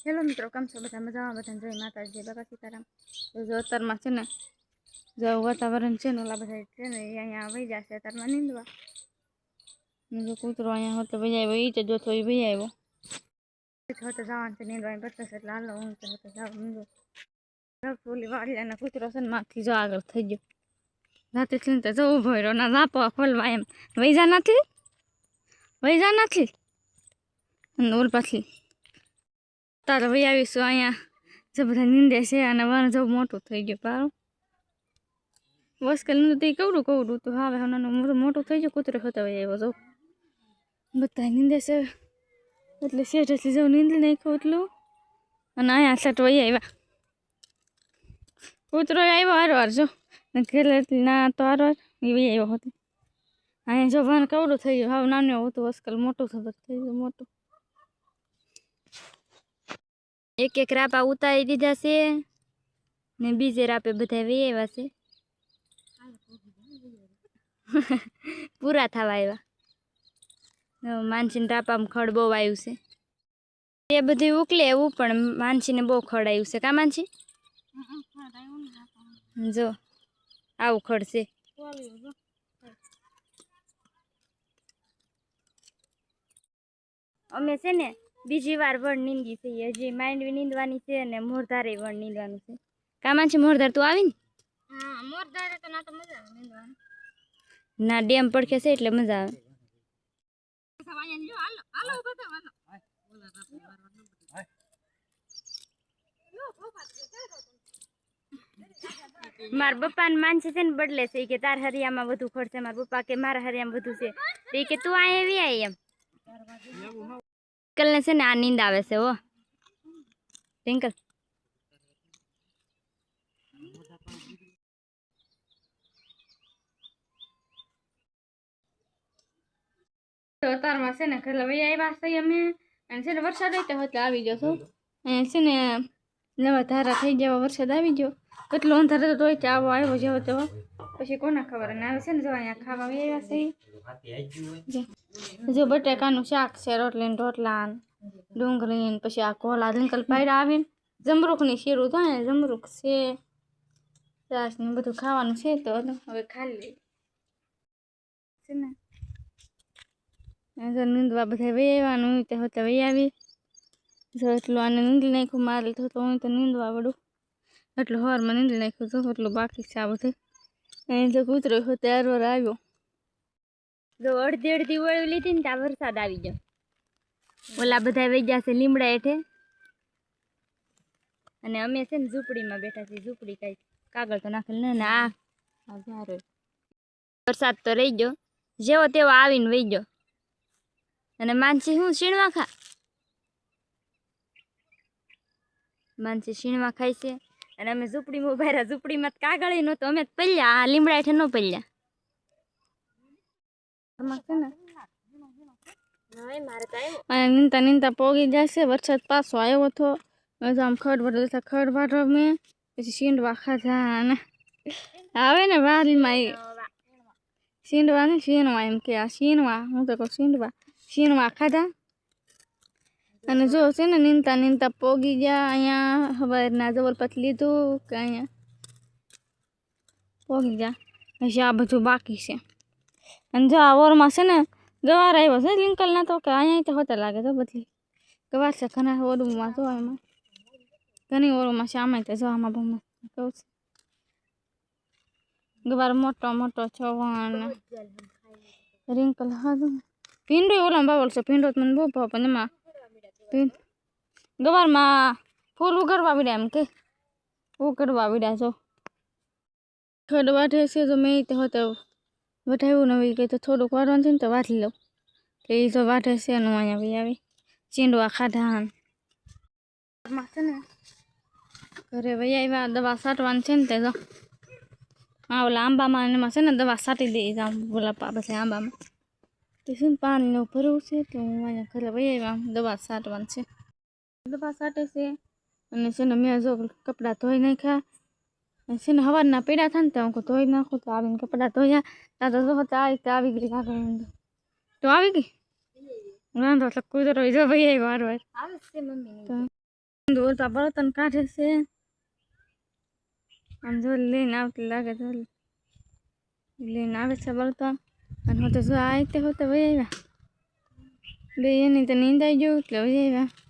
Hello મિત્રો, કેમ છો બધા? મજામાં? બધાને જય માતાજી, બાબા સીતારામ. તો જો અત્યારમાં છે ને, જો વાતાવરણ છે ને, ઓલા બધા છે ને એ અહીંયા વહી જશે અત્યારમાં નીંદવા. જો કૂતરો અહીંયા હોતો વહી આવ્યો, એ તો જોતો એ વહી આવ્યો. હોતો જવાનું છે નીંદવા, બતાવશે એટલે હાલો હું તો હોતો જાવ નીંદો. ઓલી વાડિયાના કૂતરો છે ને માંથી જો આગળ થઈ ગયો. રાતે છે ને તો જો ઊભો રહ્યો, ના લાપો ખોલવા એમ વહી જા નથી અને ઓલ પાછી તારે વહી આવીશું. અહીંયા જે બધા નીંદે છે અને વણ જવું મોટું થઈ ગયું પારું વસ્કેલ તો કવડું તો હવે મોટું થઈ ગયું. કૂતરો હોતા વહી આવ્યો જવું બધા નીંદે છે એટલે શેઠેથી જવું નીંદી નાખ્યું એટલું. અને અહીંયા સેટ વહી આવ્યા, કૂતરો આવ્યો હારવાર જો ઘેલે ના તો હારવાર એ વહી આવ્યો હતો. અહીંયા જો વણ કવડું થઈ ગયું, હાવ નાનું હતું વસ્કેલ મોટું થતું થઈ ગયું મોટું. એક એક રાપા ઉતારી દીધા છે ને બીજે રાપે બધા વેવા છે. પૂરા થવા આવ્યા. માનસીને રાપામાં ખડ બહુ આવ્યું છે. એ બધું ઉકલે એવું પણ માનસીને બહુ ખડ આવ્યું છે. કા માનસી જો આવું ખડ છે. અમે છે ને બીજી વાર વણ નીંદી છે, હજી માંડવી નીંદવાની છે અને મોરધારે વણ નીંદવાનું છે. કામાં છે મોરધાર તું આવી ને? હા, મોરધારે તો ના તો મજા આવે નીંદવાની. ના ડેમ પડખે છે એટલે મજા આવે. મારા પપ્પા ને માનસી છે ને બદલે છે કે તાર હરિયામાં વધુ ખડ છે. મારા પપ્પા કે મારા હરિયામાં વધુ છે એ કે તું આ એવી આવી એમ. ટિંકલ ને છે ને આ નીંદ આવે છે હો. ટિંકલ અતારમાં છે ને ઘરે વહી આવ્યા છે અમે. અને છે ને વરસાદ એટલે આવી ગયો છો. અને છે ને નવા ધારા થઈ ગયા, વરસાદ આવી ગયો. કેટલો અંધારો તો હોય આવો આવ્યો જેવો તેવો પછી કોના ખબર. અને આવે છે ને જો અહીંયા ખાવા વહી આવ્યા છે. જો બટાકાનું શાક છે, રોટલી રોટલા ડુંગળી પછી આ કોલા લિંકલ પાયરા આવીને જમરૂખની શીરું થાય ને જમરૂખ છે છાશ ને બધું ખાવાનું છે. તો હવે ખાલી છે ને જો નીંદવા બધા વહી આવવાનું તો હોતા વહી આવી. જો એટલું આને નીંદી નાખ્યું મારે તો હું તો નીંદવા વળું એટલું હવારમાં નીંદી નાખ્યું. જો એટલું બાકી છે આ બધું. અહીં જો કૂતરો હોતા હારવાર આવ્યો. જો અડધી વળી લીધી ને ત્યાં વરસાદ આવી ગયો. ઓલા બધા વહી ગયા છે લીમડા હેઠે અને અમે છે ને ઝૂંપડીમાં બેઠા છીએ. ઝૂંપડી કઈ કાગળ તો નાખેલ ને આ વરસાદ તો રહી ગયો, જેવો તેવો આવીને વહી ગયો. અને માનસી શું શીણવા ખા? માનસી શીણવા ખાય છે. અને અમે ઝૂંપડીમાં ઉભા રહ્યા. ઝૂંપડીમાં કાગળ નહોતો, અમે પલ્યા આ લીમડા હેઠે ન પલ્યા. નીંદતા નીંદતા પોગી જશે. વરસાદ પાછો આવ્યો હતો. આમ ખડ વાળો મેં પછી શીંડવા ખાધા ને આવે ને વાલીમાં શીંડવા ને શીણવા એમ કે આ શીણવા હું તો કહું શીણવા ખાધા. અને જો છે ને નીંદતા નીંદતા પોગી ગયા અહીંયા હવારના જવલપત લીધું કે અહીંયા પોગી ગયા. હજી આ બધું બાકી છે. અને જો આ ઓરમાં છે ને ગવાર આવ્યો છે લિંકલ ના તો કે અહીંયા તો હોતા લાગે તો બધી ગવાર છે ઘણા ઓરમાં જો એમાં ઘણી ઓરમાં છે. આમાં તો જો આમાં બહુ કહું છે ગવાર મોટો મોટો છવાણ રિંકલ હા ભીંડો ઓલામાં બાવળ છે. ભીંડો મને બહુ ભાવ પણ એમાં ગવારમાં ફૂલ ઉગડવા વિડ્યા એમ કે ઉગડવા વિડ્યા જો ખડ વાઢે છે. જો મેં તો હોતો વઢાવ્યું ને હવે કંઈ તો થોડુંક વાળવાનું છે ને તો વાઢી લઉં કે એ તો વાઢે છે એનું અહીંયા બી આવી ચીંડવા ખાધા છે ને ઘરે વહી આવ્યા. દવા છાંટવાની છે ને તે જો હા ઓલા આંબામાં એમાં છે ને દવા છાંટી દઈ જાઉં ઓલા પછી આંબામાં તો શું પાણીનું ભરવું છે. તો હું અહીંયા ઘરે વહી આવ્યા દવા છાંટવાની છે. દવા છાંટે છે અને છે ને મેં જો કપડાં ધોઈ નાખ્યા છે ને હવારના પીડા થાય ને તો હું ધોઈ નાખું. તો આવીને કપડાં ધોયા ત્યાં તો જો આવી ગઈ આગળ તો આવી ગઈ વાંધો એટલે કૂતરો જો ભાઈ આવ્યો વાર આવે છે મમ્મી દોરતા બળતણ કાઢે છે આમ જો લઈને આવતી લાગે તો લઈને આવે છે બળતણ અને હું તો જો આ રીતે હોતે વહી આવ્યા બે એની તો નીંદાઈ ગયું એટલે વહી આવ્યા